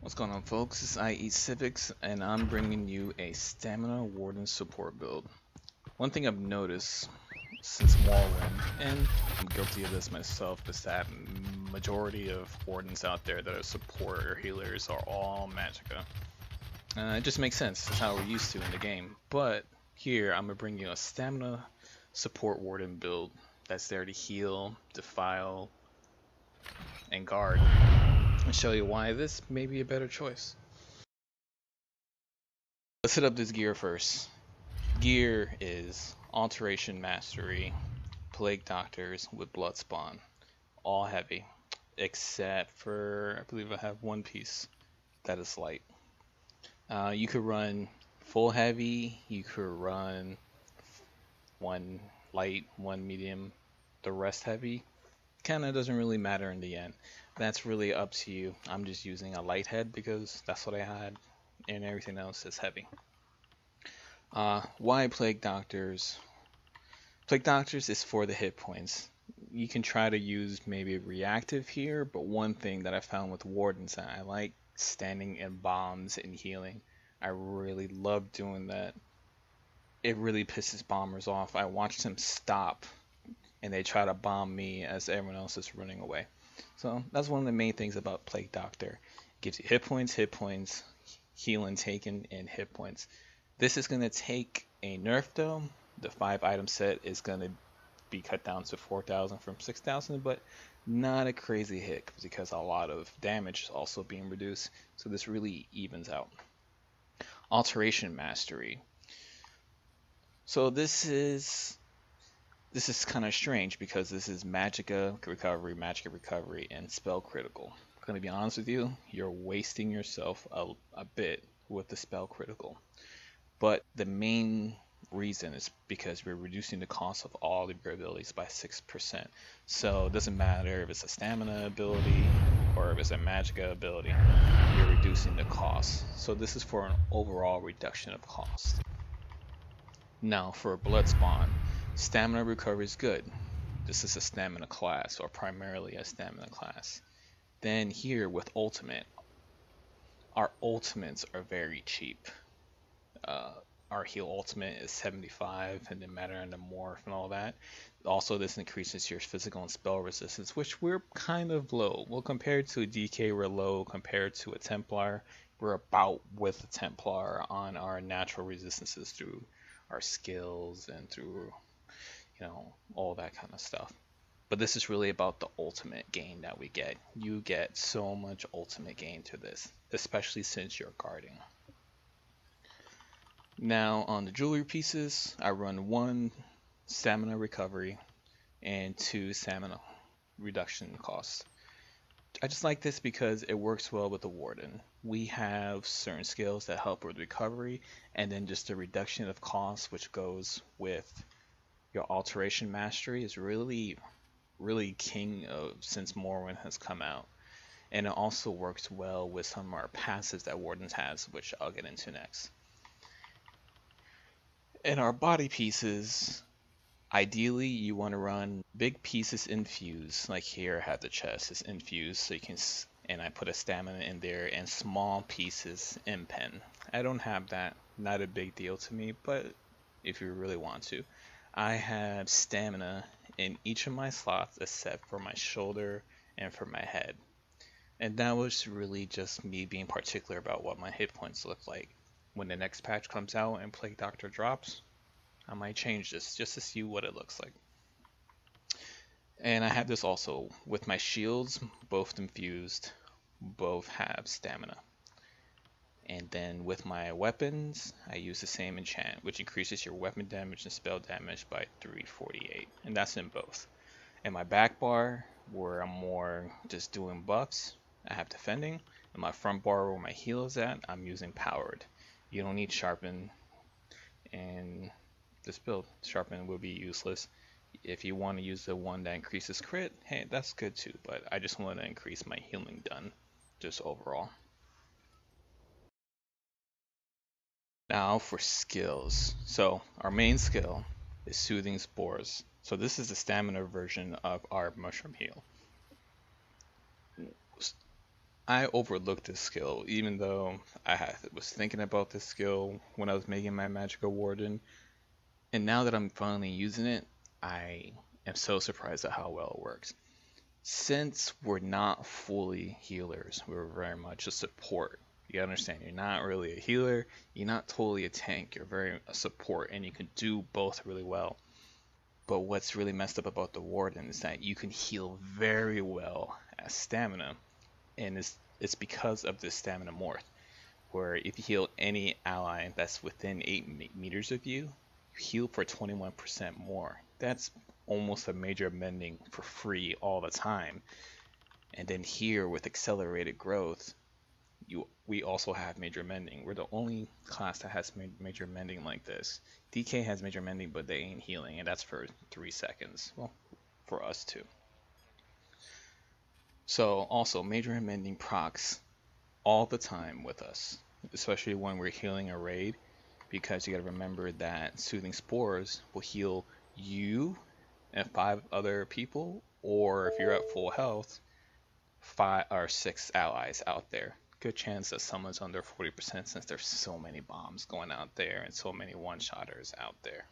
What's going on, folks? It's IE Civics, and I'm bringing you a Stamina Warden Support build. One thing I've noticed since Morrowind, and I'm guilty of this myself, is that majority of wardens out there that are support or healers are all magicka. It just makes sense. That's how we're used to in the game. But here, I'm going to bring you a Stamina Support Warden build that's there to heal, defile, and guard. I'll show you why this may be a better choice. Let's hit up this gear first. Gear is Alteration Mastery, Plague Doctors with Blood Spawn. All heavy, except for, I believe I have one piece that is light. You could run full heavy, you could run one light, one medium, the rest heavy. Kinda doesn't really matter in the end. That's really up to you. I'm just using a light head because that's what I had, and everything else is heavy. Why Plague Doctors? Plague Doctors is for the hit points. You can try to use maybe reactive here, but one thing that I found with Wardens, I like standing in bombs and healing. I really love doing that. It really pisses bombers off. I watch them stop and they try to bomb me as everyone else is running away. So that's one of the main things about Plague Doctor. It gives you hit points, healing taken, and hit points. This is going to take a nerf though. The 5 item set is going to be cut down to 4,000 from 6,000, but not a crazy hit because a lot of damage is also being reduced. So this really evens out. Alteration Mastery. So this is kind of strange because this is magicka recovery, and spell critical. I'm going to be honest with you, you're wasting yourself a bit with the spell critical. But the main reason is because we're reducing the cost of all of your abilities by 6%. So it doesn't matter if it's a stamina ability or if it's a magicka ability, you're reducing the cost. So this is for an overall reduction of cost. Now for Blood Spawn, stamina recovery is good. This is a stamina class, or primarily a stamina class. Then here with ultimate, our ultimates are very cheap. Our heal ultimate is 75, and then matter and the morph and all that. Also, this increases your physical and spell resistance, which we're kind of low. Well, compared to a DK, we're low. Compared to a Templar, we're about with a Templar on our natural resistances through our skills and through, all that kind of stuff. But this is really about the ultimate gain that we get. You get so much ultimate gain to this, especially since you're guarding. Now on the jewelry pieces, I run 1 stamina recovery and 2 stamina reduction costs. I just like this because it works well with the Warden. We have certain skills that help with recovery, and then just the reduction of cost, which goes with your Alteration Mastery, is really king since Morrowind has come out. And it also works well with some of our passives that Wardens has, which I'll get into next. In our body pieces, ideally you want to run big pieces infused, like here I have the chest is infused, so you can, and I put a stamina in there, and small pieces Impen. I don't have that, not a big deal to me, but if you really want to. I have stamina in each of my slots except for my shoulder and for my head. And that was really just me being particular about what my hit points look like. When the next patch comes out and Plague Doctor drops, I might change this just to see what it looks like. And I have this also with my shields, both infused, both have stamina. And then with my weapons, I use the same enchant, which increases your weapon damage and spell damage by 348, and that's in both. And my back bar, where I'm more just doing buffs, I have defending. And my front bar, where my heal is at, I'm using powered. You don't need sharpen, and this build, sharpen will be useless. If you want to use the one that increases crit, hey, that's good too, but I just want to increase my healing done, just overall. Now for skills. So our main skill is Soothing Spores. So this is the stamina version of our Mushroom Heal. I overlooked this skill, even though was thinking about this skill when I was making my Magical Warden. And now that I'm finally using it, I am so surprised at how well it works. Since we're not fully healers, we're very much a support. You understand, you're not really a healer, you're not totally a tank, you're very a support, and you can do both really well. But what's really messed up about the Warden is that you can heal very well as stamina, and it's because of the stamina morph, where if you heal any ally that's within 8 meters of you, you heal for 21% more. That's almost a major mending for free all the time. And then here with accelerated growth, we also have major mending. We're the only class that has major mending like this. DK has major mending, but they ain't healing, and that's for 3 seconds. Well, for us too. So also, major mending procs all the time with us, especially when we're healing a raid, because you gotta remember that Soothing Spores will heal you and 5 other people, or if you're at full health, 5 or 6 allies out there. Good chance that someone's under 40% since there's so many bombs going out there and so many one-shotters out there.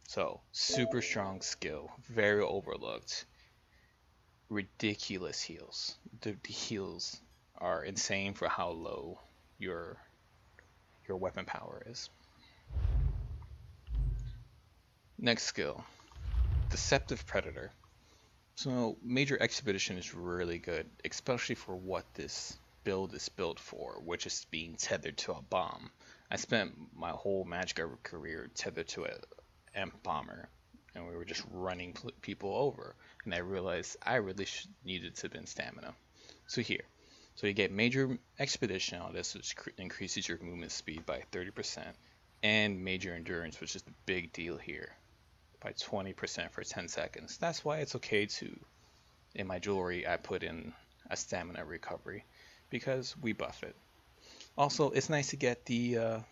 So, super strong skill, very overlooked. Ridiculous heals. The heals are insane for how low your weapon power is. Next skill, Deceptive Predator. So Major Expedition is really good, especially for what this build is built for, which is being tethered to a bomb. I spent my whole Magic career tethered to an Imp bomber, and we were just running people over, and I realized I really needed to bend stamina. So you get Major Expedition on this, which increases your movement speed by 30%, and Major Endurance, which is the big deal here, by 20% for 10 seconds. That's why it's okay to, in my jewelry, I put in a stamina recovery, because we buff it. Also, it's nice to get the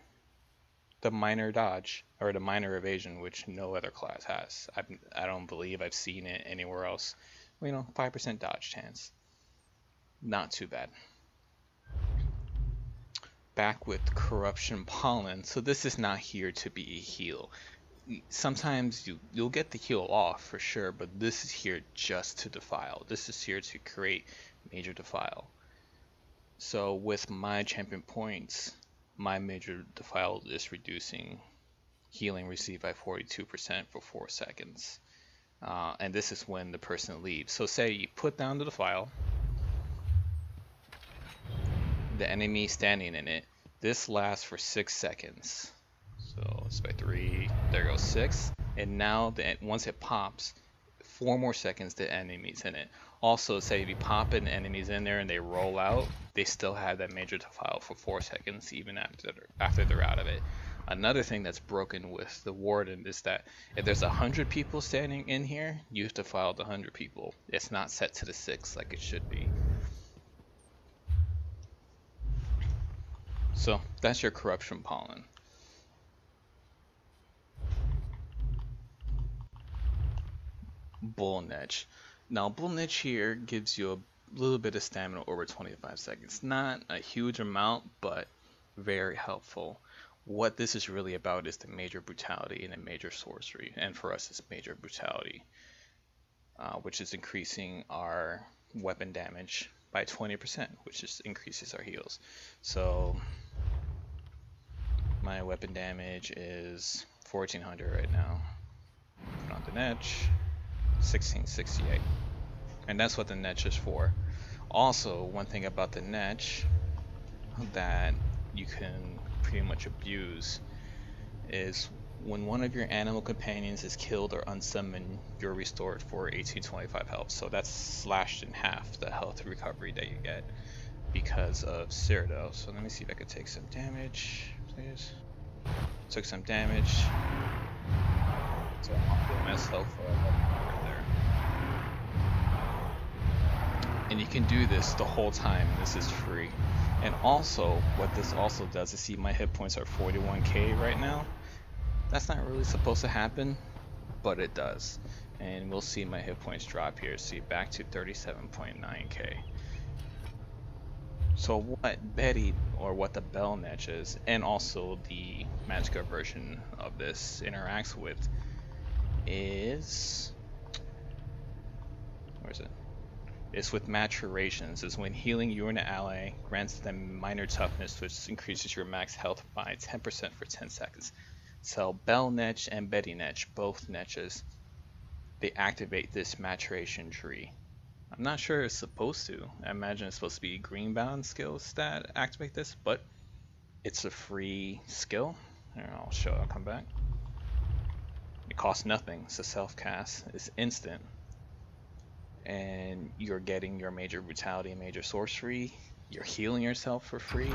minor dodge, or the minor evasion, which no other class has. I don't believe I've seen it anywhere else. Well, you know, 5% dodge chance. Not too bad. Back with Corruption Pollen. So this is not here to be a heal. Sometimes you'll get the heal off for sure, but this is here just to defile. This is here to create major defile. So with my champion points, my major defile is reducing healing received by 42% for 4 seconds. And this is when the person leaves. So say you put down the defile, the enemy standing in it, this lasts for 6 seconds. So it's by 3, there goes 6. And now once it pops, 4 more seconds the enemy's in it. Also, say if you pop in enemies in there and they roll out, they still have that major defile for 4 seconds even after they're out of it. Another thing that's broken with the Warden is that if there's 100 people standing in here, you have to defile the 100 people. It's not set to the 6 like it should be. So that's your Corruption Pollen. Bull Niche. Now Bull Niche here gives you a little bit of stamina over 25 seconds. Not a huge amount, but very helpful. What this is really about is the Major Brutality and the Major Sorcery, and for us it's Major Brutality, which is increasing our weapon damage by 20%, which just increases our heals. So my weapon damage is 1400 right now. Put on the niche, 1668, and that's what the niche is for. Also, one thing about the niche that you can pretty much abuse is when one of your animal companions is killed or unsummoned, you're restored for 1825 health. So that's slashed in half the health recovery that you get because of Cyrodiil. So let me see if I could take some damage, please. Took some damage. So I'm MS health for right there. And you can do this the whole time. This is free. And also, what this also does is, see my hit points are 41k right now. That's not really supposed to happen, but it does. And we'll see my hit points drop here. See, back to 37.9k. So what Betty, or what the Bell niche is, and also the Magicka version of this interacts with is, where is it? It's with maturations. Is when healing you and an ally grants them minor toughness, which increases your max health by 10% for 10 seconds. So Bell niche and Betty niche, both niches, they activate this maturation tree. I'm not sure it's supposed to. I imagine it's supposed to be green bound skills that activate this, but it's a free skill. Here, I'll come back. It costs nothing. It's a self cast. It's instant. And you're getting your major brutality and major sorcery. You're healing yourself for free,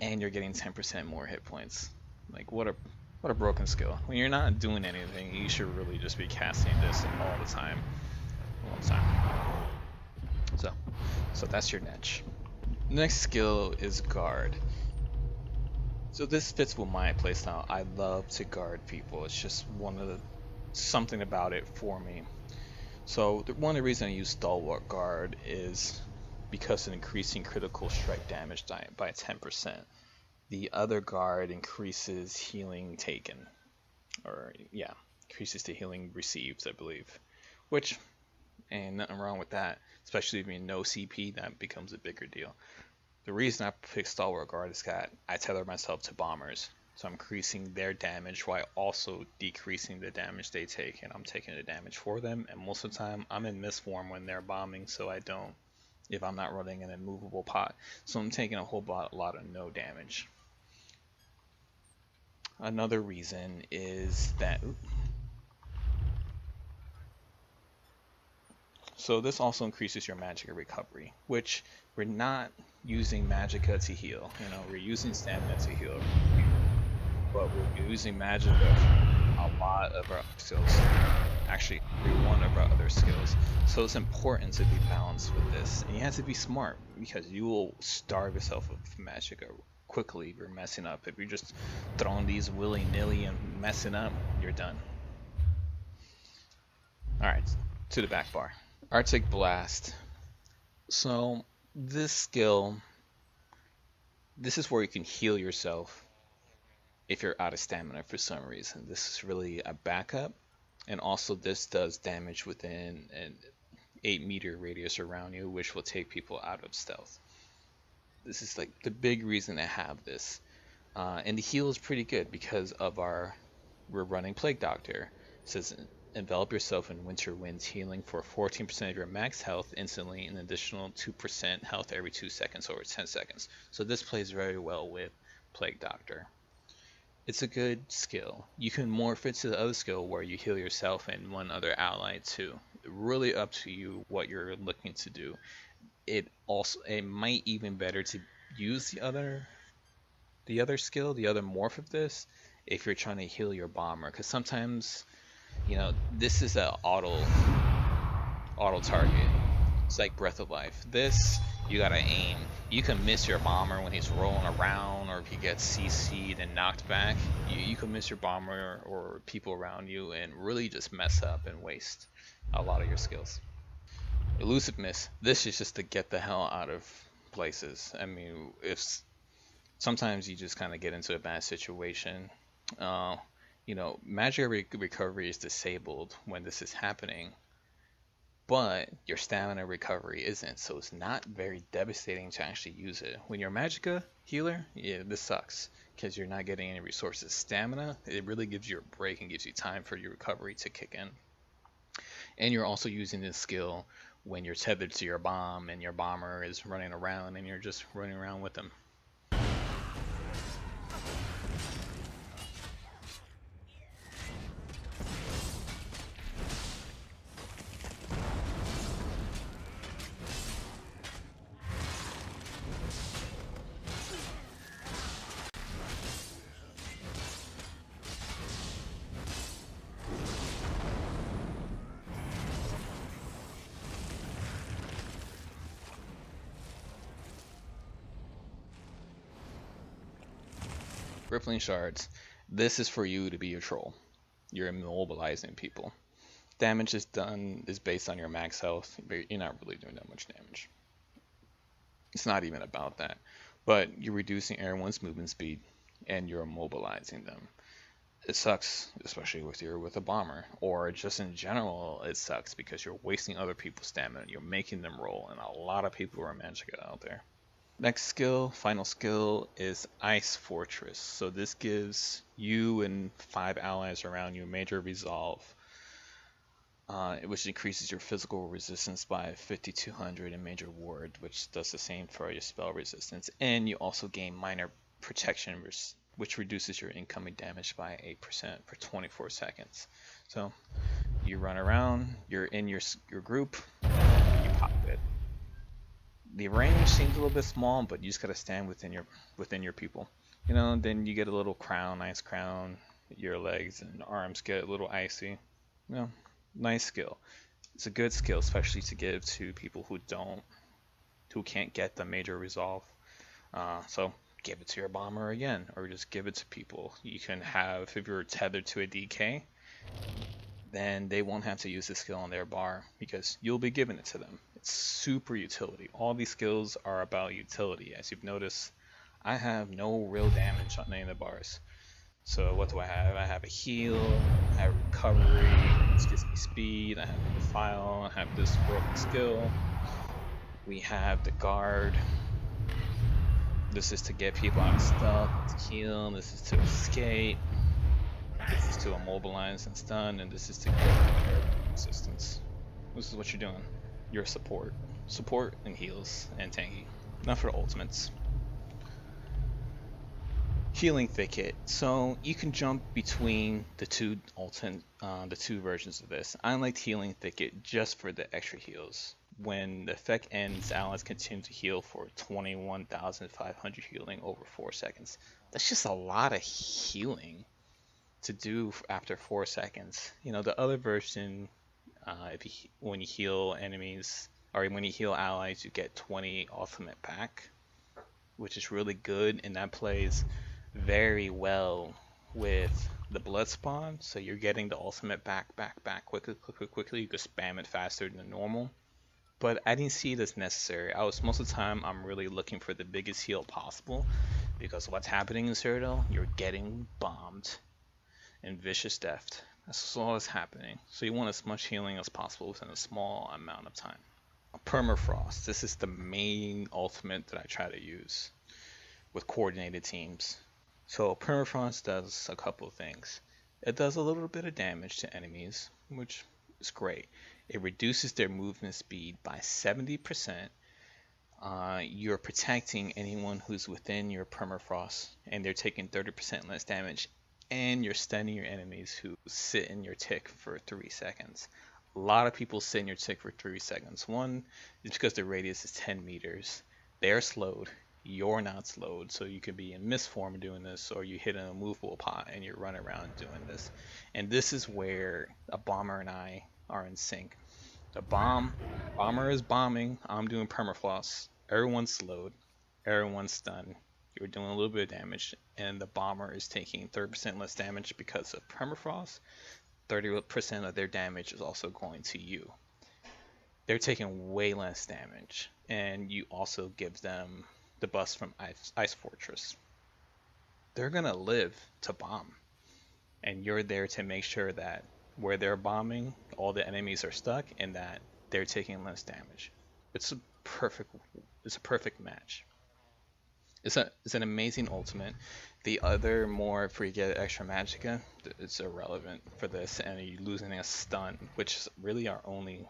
and you're getting 10% more hit points. Like what a broken skill. When you're not doing anything, you should really just be casting this all the time. All the time. So that's your niche. Next skill is guard. So this fits with my playstyle. I love to guard people. It's just something about it for me. So one of the reasons I use Stalwart Guard is because of increasing critical strike damage by 10%. The other guard increases healing taken, or yeah, increases the healing received, I believe. Which, and nothing wrong with that, especially if you know CP, that becomes a bigger deal. The reason I picked Stalwart Guard is that I tether myself to bombers, so I'm increasing their damage while also decreasing the damage they take, and I'm taking the damage for them. And most of the time, I'm in misform when they're bombing, so I don't, if I'm not running an immovable pot. So I'm taking a whole lot of no damage. Another reason is that, so this also increases your Magicka recovery, which we're not using Magicka to heal. You know, we're using stamina to heal, but we're using Magicka a lot of our skills. Actually, every one of our other skills. So it's important to be balanced with this, and you have to be smart because you will starve yourself of Magicka quickly if you're messing up. If you're just throwing these willy-nilly and messing up, you're done. Alright, to the back bar. Artic Blase. So this skill, this is where you can heal yourself if you're out of stamina for some reason. This is really a backup, and also this does damage within an 8-meter radius around you, which will take people out of stealth. This is like the big reason to have this. And the heal is pretty good because of we're running Plague Doctor. It says envelop yourself in Winter Winds, healing for 14% of your max health instantly, and an additional 2% health every 2 seconds over 10 seconds. So this plays very well with Plague Doctor. It's a good skill. You can morph it to the other skill where you heal yourself and one other ally too. Really up to you what you're looking to do. It might even better to use the other skill, the other morph of this, if you're trying to heal your bomber, because sometimes, you know, this is a auto target. It's like Breath of Life. This, you gotta aim. You can miss your bomber when he's rolling around, or if he gets CC'd and knocked back. You can miss your bomber or people around you and really just mess up and waste a lot of your skills. Elusiveness. This is just to get the hell out of places. I mean, sometimes you just kind of get into a bad situation. You know, Magicka recovery is disabled when this is happening, but your stamina recovery isn't, so it's not very devastating to actually use it. When you're a Magicka healer, yeah, this sucks because you're not getting any resources. Stamina, it really gives you a break and gives you time for your recovery to kick in. And you're also using this skill when you're tethered to your bomb and your bomber is running around and you're just running around with them. Rippling Shards. This is for you to be a troll. You're immobilizing people. Damage is based on your max health, but you're not really doing that much damage. It's not even about that. But you're reducing everyone's movement speed and you're immobilizing them. It sucks, especially with a bomber, or just in general, it sucks because you're wasting other people's stamina. You're making them roll, and a lot of people are Magicka out there. Next skill, final skill, is Ice Fortress. So this gives you and 5 allies around you major resolve, which increases your physical resistance by 5200 and major ward, which does the same for your spell resistance. And you also gain minor protection, which reduces your incoming damage by 8% for 24 seconds. So you run around, you're in your group, you pop it. The range seems a little bit small, but you just gotta stand within your people. You know, then you get a little crown, nice crown. Your legs and arms get a little icy. You know, nice skill. It's a good skill, especially to give to people who can't get the major resolve. So give it to your bomber again, or just give it to people. You can have, if you're tethered to a DK, then they won't have to use the skill on their bar because you'll be giving it to them. It's super utility. All these skills are about utility. As you've noticed, I have no real damage on any of the bars. So what do I have? I have a heal, I have recovery, which gives me speed, I have a defile, I have this broken skill. We have the guard. This is to get people out of stuff, to heal, this is to escape. This is to immobilize and stun, and this is to get resistance. This is what you're doing. You're support. Support and heals and tanky. Not for the ultimates. Healing Thicket. So you can jump between the two versions of this. I liked Healing Thicket just for the extra heals. When the effect ends, allies continue to heal for 21,500 healing over 4 seconds. That's just a lot of healing to do after 4 seconds. You know, the other version, when you heal enemies, or when you heal allies, you get 20 ultimate back, which is really good, and that plays very well with the blood spawn. So you're getting the ultimate back quickly. You can spam it faster than normal. But I didn't see it as necessary. Most of the time, I'm really looking for the biggest heal possible, because what's happening in Cyrodiil, you're getting bombed and vicious death. That's all that's happening. So you want as much healing as possible within a small amount of time. Permafrost. This is the main ultimate that I try to use with coordinated teams. So Permafrost does a couple of things. It does a little bit of damage to enemies, which is great. It reduces their movement speed by 70%. You're protecting anyone who's within your Permafrost, and they're taking 30% less damage. And you're stunning your enemies who sit in your tick for 3 seconds. A lot of people sit in your tick for 3 seconds. One is because the radius is 10 meters. They're slowed. You're not slowed. So you could be in misform doing this, or you hit an immovable pot and you run around doing this. And this is where a bomber and I are in sync. The bomber is bombing. I'm doing permafrost. Everyone's slowed. Everyone's stunned. You're doing a little bit of damage, and the bomber is taking 30% less damage because of permafrost. 30% of their damage is also going to you. They're taking way less damage, and you also give them the bust from Ice Fortress. They're gonna live to bomb, and you're there to make sure that where they're bombing, all the enemies are stuck, and that they're taking less damage. It's a perfect match. It's an amazing ultimate. The other more, if we get extra magicka, it's irrelevant for this, and you're losing a stun, which is really our only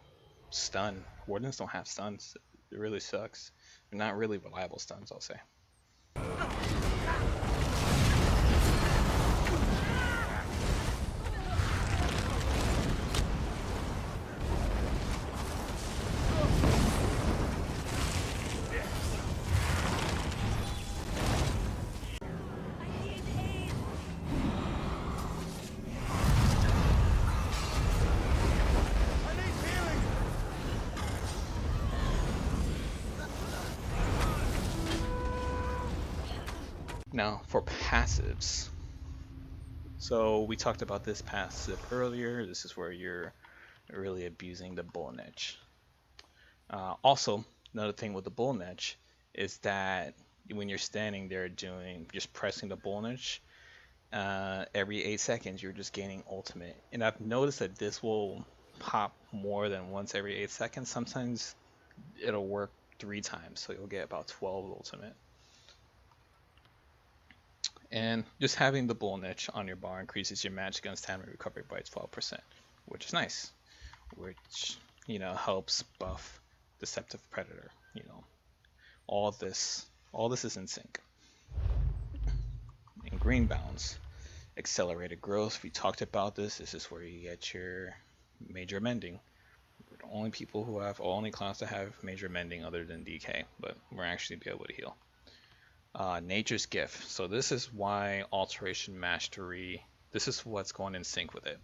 stun. Wardens don't have stuns. It really sucks. They're not really reliable stuns, I'll say. Now for passives. So we talked about this passive earlier. This is where you're really abusing the bull niche. Also, another thing with the bull niche is that when you're standing there doing just pressing the bull niche, every 8 seconds you're just gaining ultimate. And I've noticed that this will pop more than once every 8 seconds. Sometimes it'll work 3 times, so you'll get about 12 ultimate. And just having the bull niche on your bar increases your magic and stamina recovery by 12%, which is nice. Which, you know, helps buff Deceptive Predator. You know, all this is in sync. In green bounds, accelerated growth. We talked about this. This is where you get your major mending. We're the only people who have, only class to have major mending other than DK, but we're actually be able to heal. Nature's Gift. So this is why Alteration Mastery, this is what's going in sync with it.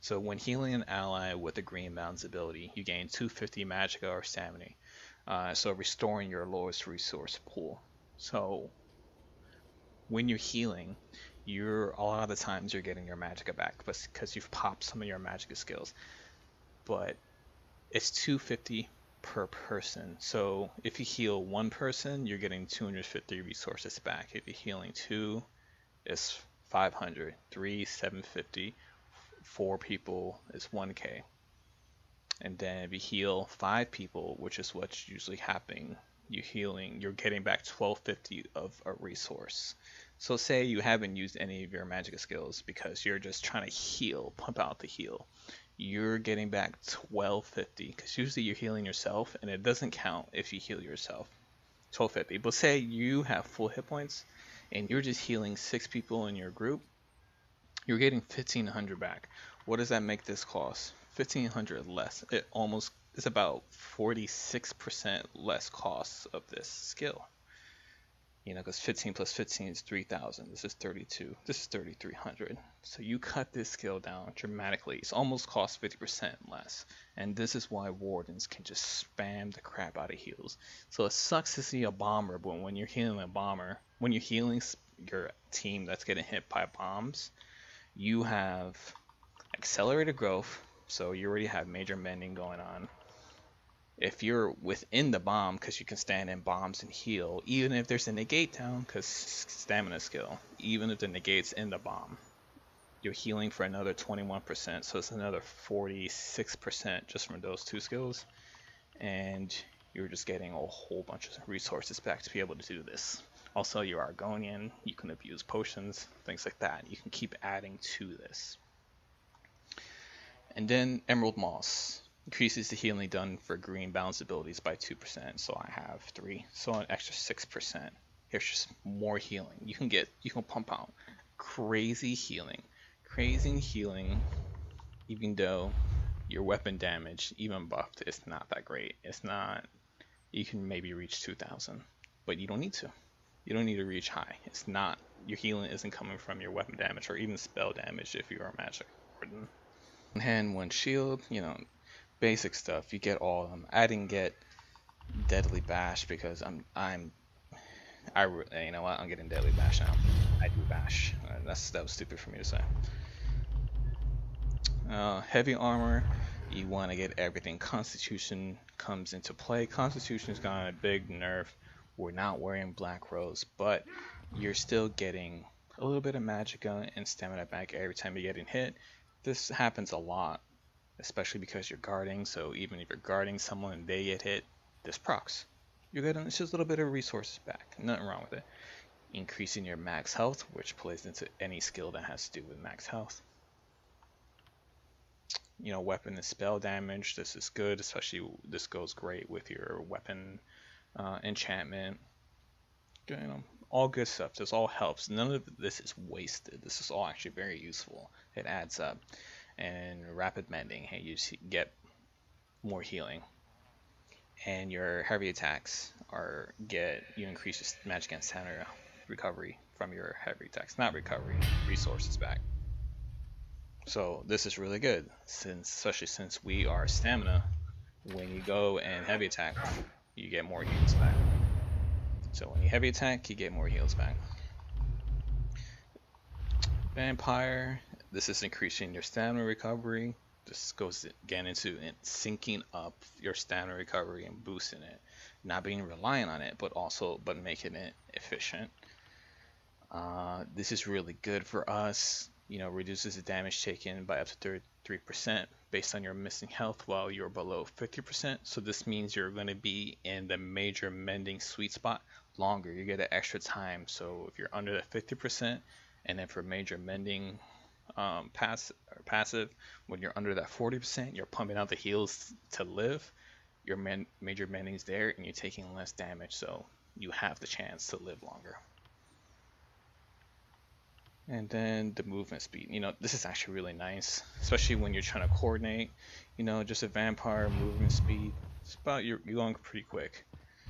So when healing an ally with the green bounds ability, you gain 250 magicka or stamina. So restoring your lowest resource pool. So when you're healing, a lot of the times you're getting your magicka back because you've popped some of your magicka skills. But it's 250 per person. So if you heal one person, you're getting 250 resources back. If you're healing 2, it's 500. 3, 750. 4 people is 1k. And then if you heal 5 people, which is what's usually happening, you're getting back 1250 of a resource. So say you haven't used any of your magic skills because you're just trying to heal, pump out the heal. You're getting back 1250 because usually you're healing yourself and it doesn't count if you heal yourself. 1250. But say you have full hit points and you're just healing 6 people in your group, you're getting 1500 back. What does that make this cost? 1500 less. It's about 46% less cost of this skill. You know, because 15 plus 15 is 3000. This is 32. This is 3300. So you cut this skill down dramatically. It's almost cost 50% less. And this is why wardens can just spam the crap out of heals. So it sucks to see a bomber, but when you're healing a bomber, when you're healing your team that's getting hit by bombs, you have accelerated growth. So you already have major mending going on. If you're within the bomb, because you can stand in bombs and heal, even if there's a negate down, because stamina skill, even if the negate's in the bomb, you're healing for another 21%, so it's another 46% just from those 2 skills, and you're just getting a whole bunch of resources back to be able to do this. Also, you're Argonian, you can abuse potions, things like that. You can keep adding to this. And then Emerald Moss. Increases the healing done for green balance abilities by 2%, so I have 3, so an extra 6%. Here's just more healing. You can pump out crazy healing, even though your weapon damage, even buffed, is not that great. It's not. You can maybe reach 2000, but you don't need to. You don't need to reach high. It's not. Your healing isn't coming from your weapon damage or even spell damage if you are a magic warden. One hand, one shield. You know. Basic stuff, you get all of them. I didn't get Deadly Bash because you know what, I'm getting Deadly Bash now. I do Bash. That was stupid for me to say. Heavy armor, you want to get everything. Constitution comes into play. Constitution's got a big nerf. We're not wearing Black Rose, but you're still getting a little bit of magicka and stamina back every time you're getting hit. This happens a lot, especially because you're guarding, so even if you're guarding someone and they get hit, this procs. You're getting just a little bit of resources back. Nothing wrong with it. Increasing your max health, which plays into any skill that has to do with max health. You know, weapon and spell damage. This is good, especially this goes great with your weapon enchantment. You know, all good stuff. This all helps. None of this is wasted. This is all actually very useful. It adds up. And rapid mending, hey, you get more healing, and your heavy attacks you increase your magic and stamina recovery from your heavy attacks, not recovery, resources back. So this is really good, especially since we are stamina. When you go and heavy attack, you get more heals back. So when you heavy attack, you get more heals back. Vampire. This is increasing your stamina recovery. This goes again into syncing up your stamina recovery and boosting it. not being reliant on it, but making it efficient. This is really good for us. You know, reduces the damage taken by up to 33% based on your missing health while you're below 50%. So this means you're going to be in the major mending sweet spot longer. You get an extra time. So if you're under the 50%, and then for major mending passive, when you're under that 40%, you're pumping out the heals to live. Your major mending's there, and you're taking less damage, so you have the chance to live longer. And then the movement speed. You know, this is actually really nice, especially when you're trying to coordinate. You know, just a vampire movement speed. It's about you're going pretty quick.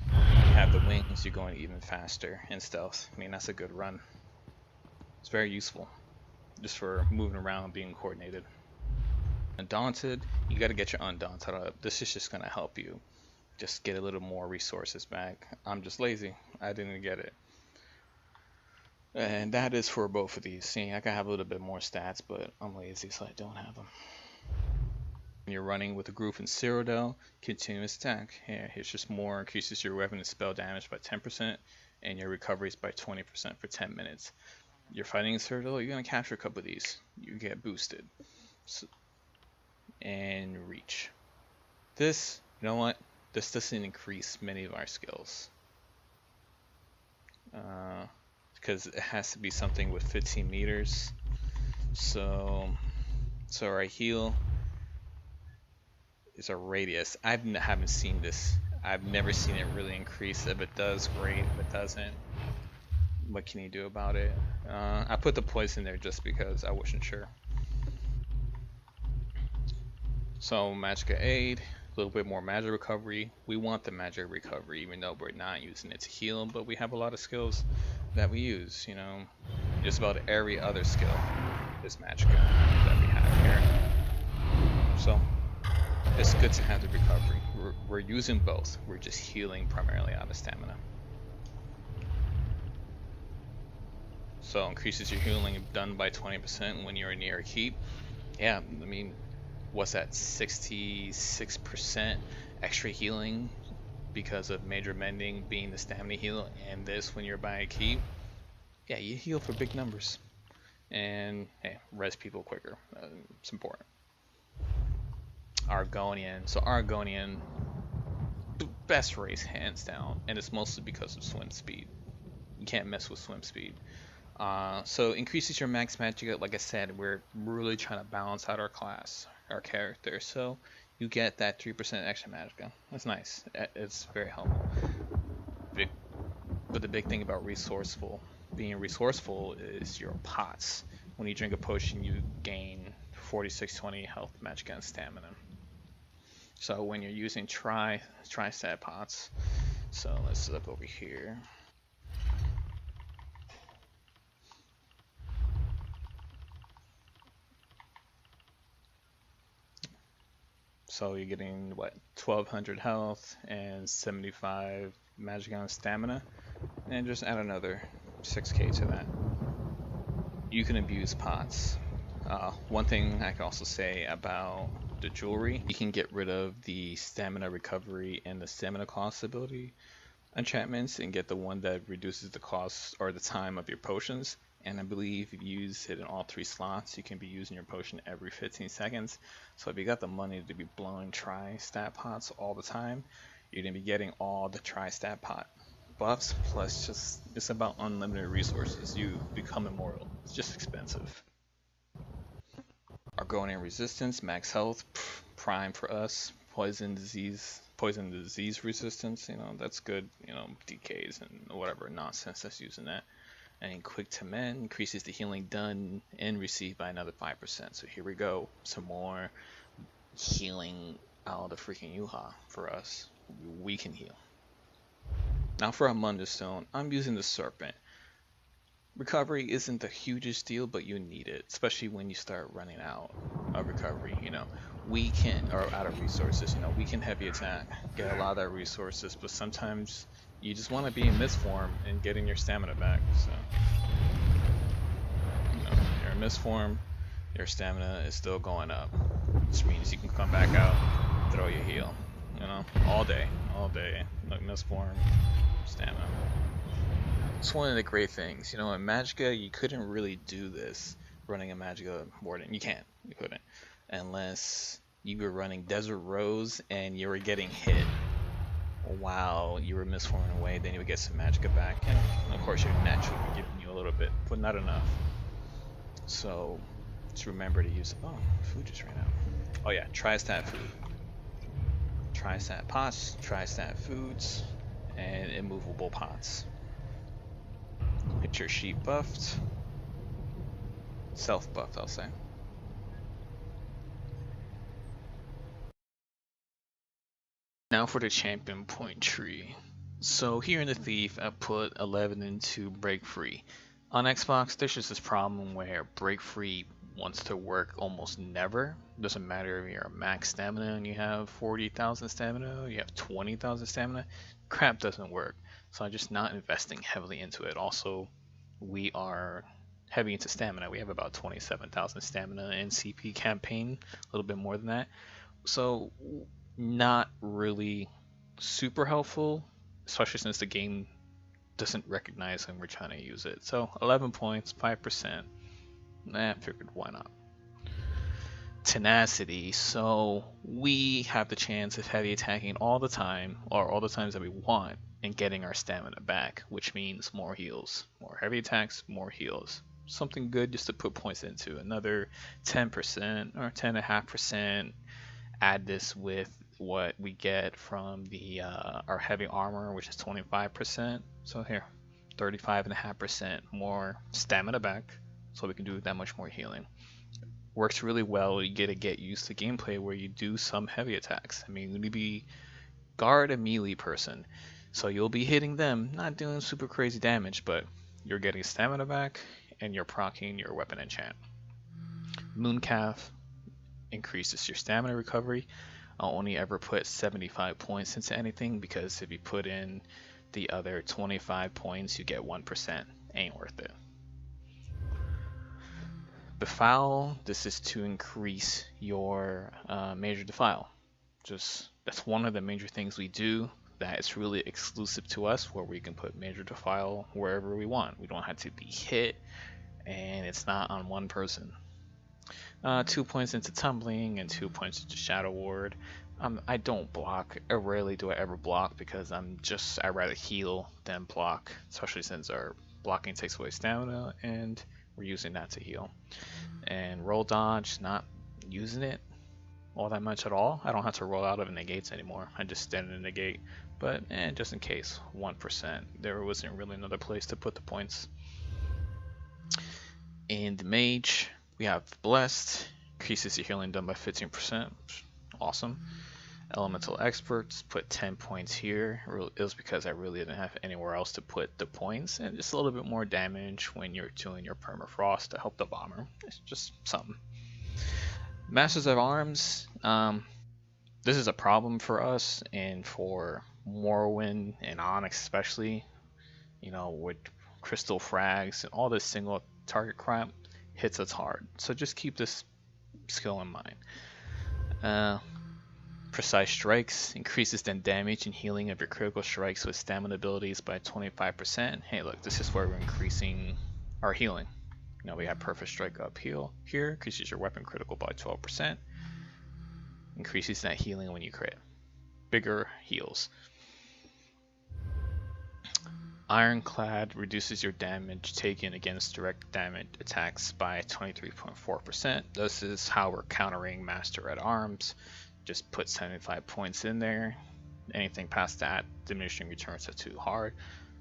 You have the wings, you're going even faster, and stealth. I mean, that's a good run. It's very useful, just for moving around and being coordinated. Undaunted, you got to get your Undaunted up. This is just going to help you just get a little more resources back. I'm just lazy. I didn't get it. And that is for both of these. See, I can have a little bit more stats, but I'm lazy, so I don't have them. When you're running with a group in Cyrodiil, continuous attack. Yeah, it's just more, increases your weapon and spell damage by 10%, and your recoveries by 20% for 10 minutes. You're fighting in Cyrodiil, you're going to capture a couple of these. You get boosted. So, and reach. This, you know what? This doesn't increase many of our skills. Because it has to be something with 15 meters. So our heal is a radius. I haven't seen this. I've never seen it really increase. If it does, great. If it doesn't, what can you do about it? I put the poison there just because I wasn't sure. So Magicka Aid, a little bit more magic recovery. We want the magic recovery even though we're not using it to heal, but we have a lot of skills that we use, you know. Just about every other skill is Magicka that we have here. So it's good to have the recovery. We're using both. We're just healing primarily out of stamina. So increases your healing done by 20% when you're near a keep. Yeah, I mean, what's that, 66% extra healing because of major mending being the stamina heal, and this when you're by a keep. Yeah, you heal for big numbers. And hey, res people quicker. It's important. Argonian. So Argonian, the best race hands down, and it's mostly because of swim speed. You can't mess with swim speed. So increases your max magic. Like I said, we're really trying to balance out our class, our character. So you get that 3% extra magicka. That's nice. It's very helpful. But the big thing about being resourceful is your pots. When you drink a potion, you gain 4620 health, magicka, and stamina. So when you're using tri-stat pots, so let's look over here. So you're getting what, 1200 health and 75 magicka and stamina, and just add another 6k to that. You can abuse pots. One thing I can also say about the jewelry, you can get rid of the stamina recovery and the stamina cost ability enchantments and get the one that reduces the cost or the time of your potions. And I believe if you use it in all 3 slots, you can be using your potion every 15 seconds. So if you got the money to be blowing tri-stat pots all the time, you're going to be getting all the tri-stat pot buffs, plus just it's about unlimited resources. You become immortal. It's just expensive. Argonian resistance, max health, prime for us. Poison disease resistance, you know, that's good, you know, DKs and whatever nonsense that's using that. And quick to mend increases the healing done and received by another 5%. So here we go, some more healing out of the freaking Yuha for us. We can heal. Now for our Mundus Stone, I'm using the Serpent. Recovery isn't the hugest deal, but you need it, especially when you start running out of recovery. You know, we can, or out of resources. You know, we can heavy attack, get a lot of that resources, but sometimes you just want to be in mist form and getting your stamina back. So, you know, you're in mist form, your stamina is still going up, which means you can come back out, throw your heal, you know, all day. Like Mistborn, stamina. It's one of the great things, you know, in Magicka you couldn't really do this running a Magicka Warden. You couldn't, unless you were running Desert Rose and you were getting hit while you were misforming away. Then you would get some Magicka back, and of course you're naturally giving you a little bit, but not enough. So just remember to use. Oh, food just ran out. Oh yeah, tri-stat food, tri-stat pots, tri-stat foods, and immovable pots. Get your sheep buffed. Self-buffed, I'll say. Now for the champion point tree. So here in the Thief, I put 11 into Break Free. On Xbox, there's just this problem where Break Free wants to work almost never. Doesn't matter if you're max stamina and you have 40,000 stamina, you have 20,000 stamina. Crap doesn't work. So I'm just not investing heavily into it. Also, we are heavy into stamina. We have about 27,000 stamina in CP campaign, a little bit more than that. So not really super helpful, especially since the game doesn't recognize when we're trying to use it. So 11 points, 5%. I figured why not. Tenacity. So we have the chance of heavy attacking all the time, or all the times that we want, and getting our stamina back, which means more heals. More heavy attacks, more heals. Something good just to put points into. Another 10% or 10.5%. Add this with what we get from the our heavy armor, which is 25%. So here, 35.5% more stamina back, so we can do that much more healing. Works really well. You get used to gameplay where you do some heavy attacks. I mean, you'll be guard a melee person, so you'll be hitting them, not doing super crazy damage, but you're getting stamina back and you're proccing your weapon enchant. Mooncalf increases your stamina recovery. I'll only ever put 75 points into anything, because if you put in the other 25 points, you get 1%. Ain't worth it. Defile, this is to increase your major defile. That's one of the major things we do that is really exclusive to us, where we can put major defile wherever we want. We don't have to be hit, and it's not on one person. 2 points into tumbling and 2 points into shadow ward. I don't block. Rarely do I ever block, because I'd rather heal than block, especially since our blocking takes away stamina and we're using that to heal. And roll dodge, not using it all that much at all. I don't have to roll out of negates anymore. I just stand in the negate, but just in case, 1%. There wasn't really another place to put the points. In the mage, we have blessed, increases your healing done by 15%. Awesome. Elemental experts, put 10 points here. It was because I really didn't have anywhere else to put the points, and just a little bit more damage when you're doing your permafrost to help the bomber. It's just something. Masters of Arms, this is a problem for us and for Morrowind and Onyx especially, you know, with crystal frags and all this single target crap hits us hard. So just keep this skill in mind. Precise strikes increases the damage and healing of your critical strikes with stamina abilities by 25%. Hey, look, this is where we're increasing our healing. You know, we have perfect strike up heal here, increases your weapon critical by 12%. Increases that healing when you crit. Bigger heals. Ironclad reduces your damage taken against direct damage attacks by 23.4%. This is how we're countering Master at Arms. Just put 75 points in there. Anything past that, diminishing returns are too hard.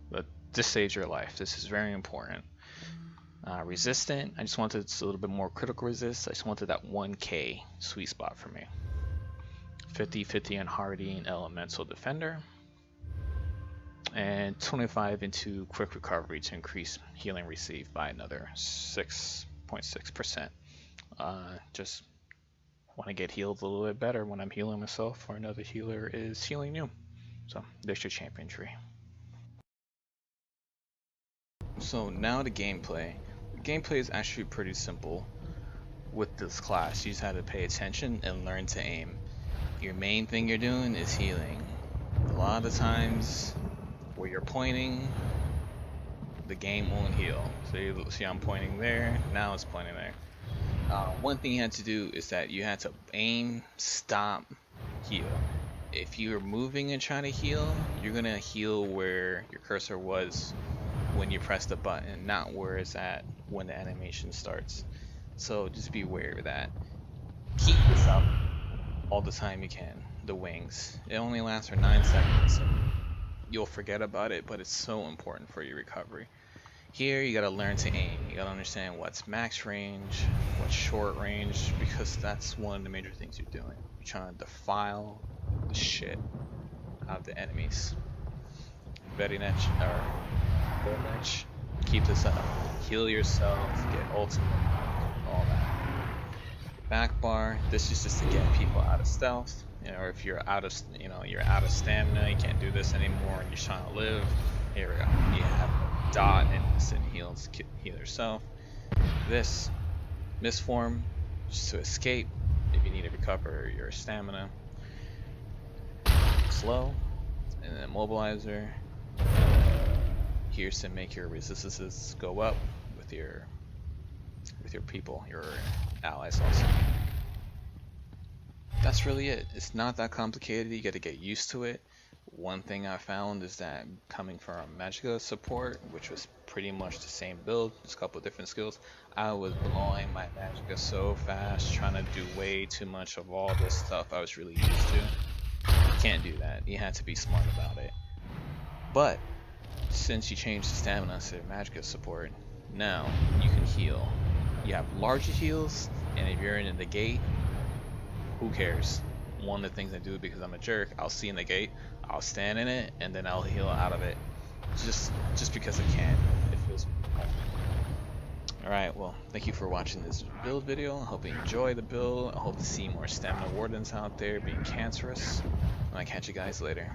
But this saves your life. This is very important. Resistant, I just wanted a little bit more critical resist. I just wanted that 1k sweet spot for me. 50-50 on Hardy and Elemental Defender. And 25 into quick recovery to increase healing received by another 6.6%. Just want to get healed a little bit better when I'm healing myself or another healer is healing you. So there's your champion tree. So now the gameplay. The gameplay is actually pretty simple with this class. You just have to pay attention and learn to aim. your main thing you're doing is healing. A lot of the times where you're pointing, the game won't heal. So you see I'm pointing there, now it's pointing there. One thing you had to do is that you had to aim, stop, heal. If you're moving and trying to heal, you're gonna heal where your cursor was when you press the button, not where it's at when the animation starts. So just be aware of that. Keep this up all the time you can. The wings. It only lasts for 9 seconds. So you'll forget about it, but it's so important for your recovery. Here you gotta learn to aim. You gotta understand what's max range, what's short range, because that's one of the major things you're doing. You're trying to defile the shit out of the enemies. Very niche, or full niche. Keep this up. Heal yourself, get ultimate, all that. Back bar, this is just to get people out of stealth. Or if you're out of, you're out of stamina, you can't do this anymore, and you're trying to live. Here we go. You have a dot and instant heals, heal yourself. This form, just to escape if you need to recover your stamina. Slow, and then immobilizer. Here's to make your resistances go up with your people, your allies also. That's really it. It's not that complicated. You got to get used to it. One thing I found is that coming from Magicka support, which was pretty much the same build, just a couple of different skills, I was blowing my Magicka so fast, trying to do way too much of all this stuff I was really used to. You can't do that. You have to be smart about it. But since you changed the stamina to Magicka support, now you can heal. You have larger heals, and if you're in a negate, who cares? One of the things I do, because I'm a jerk, I'll see in the gate, I'll stand in it, and then I'll heal out of it. Just because I can. It feels good. Alright, well, thank you for watching this build video. I hope you enjoy the build. I hope to see more stamina wardens out there being cancerous. And I'll catch you guys later.